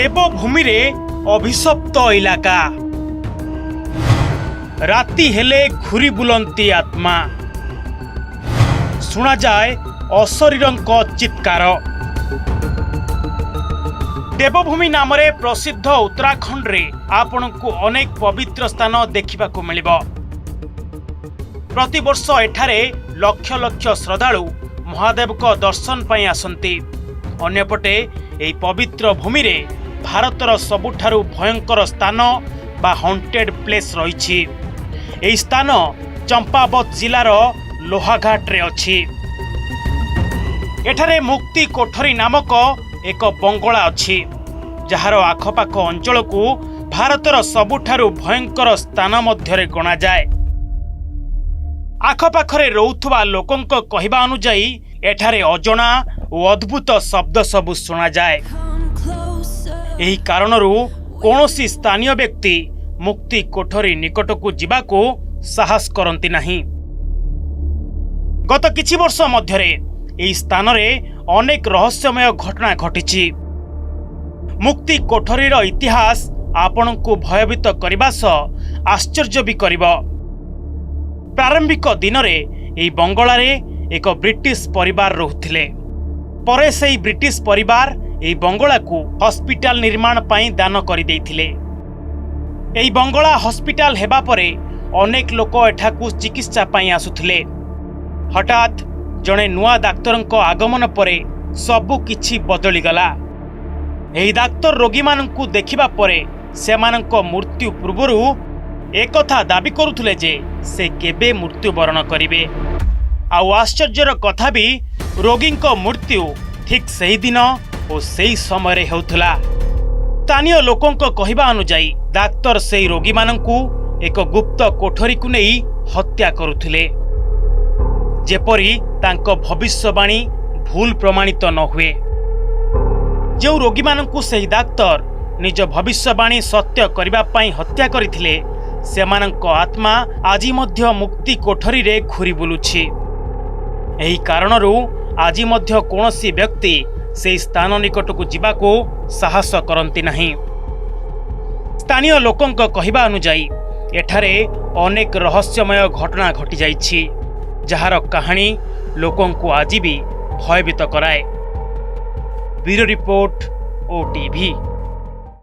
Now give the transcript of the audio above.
देवभूमि रे अभिशप्त इलाका राति हेले घुरी बुलंती आत्मा सुना जाए अशरीरंक चित्कार। देवभूमि नाम रे प्रसिद्ध उत्तराखंड रे आपनकु अनेक पवित्र स्थान देखिबा को मिलिबो। प्रति वर्ष एठारे लक्ष लक्ष श्रद्धालु महादेव को दर्शन पाई आसंती। अन्यपटे एही पवित्र भूमि रे भारतर सबुठारु भयंकर स्थान बा हॉन्टेड प्लेस रहिछि। एही स्थान चंपावत जिलार लोहाघाट रे अछि। एठारे मुक्ति कोठरी नामक एक बंगला अछि जहार आखपाख अंचल को भारतर सबुठारु भयंकर स्थान मध्यरे गणा जाए। आखपाखरे रहुथुवा लोकंक कहिबा अनुसार एठारे अजଣା और अद्भुत शब्द सबु सुना जाए। एही कारणरू कोनोसी स्थानीय व्यक्ति मुक्ति कोठरी निकट को जीवाको साहस करंती नहीं। गत किछि वर्ष मध्यरे एही स्थान रे अनेक रहस्यमय घटना घटिछि। मुक्ति कोठरीर इतिहास आपनकु भयभीत करबा सह आश्चर्य भी करिबो। प्रारंभिक दिन रे एही बंगला रे एक ब्रिटिश परिवार रहुथिले। परे सेही ब्रिटिश परिवार एही बंगला को हॉस्पिटल निर्माण पाई दान करि देइथिले। एही बंगला हॉस्पिटल हेबा परे अनेक लोक एठाकू चिकित्सा पाई आसुथिले। हठात जणे नुआ डाक्तरंक आगमन परे सबु किछि बदली गला। एही डाक्तर रोगी माननकू देखिबा परे सेमानंक मृत्यु पूर्वरु एकथा दाबी करुथिले जे से केबे मृत्युवरण करिवे। आउ आश्चर्यर कथा भी रोगींक मृत्यु ठीक सही दिन और सही समय हेउथला। स्थानीय लोकंक कहिबा अनुसार डाक्तर सेही रोगी माननकू एक गुप्त कोठरी को नहीं हत्या करुथिले जेपरी तांको भविष्यवाणी भूल प्रमाणित न हुए। जो रोगी माननकू सेही डाक्तर निज भविष्यवाणी सत्य करिबा पई हत्या करिथिले सेमानंक आत्मा आजी मध्य मुक्ति कोठरी रे घुरी बुलुछि। एही कारणरू आजी मध्य कोनोसी व्यक्ति से स्थान निकट को जीवाको साहस करंती नहीं। स्थानीय लोकंक कहिबा अनुसार एठारे अनेक रहस्यमय घटना घटी जाइछि जहार कहानी लोकंकु आजी भी भयभीत कराए। Bureau report OTV।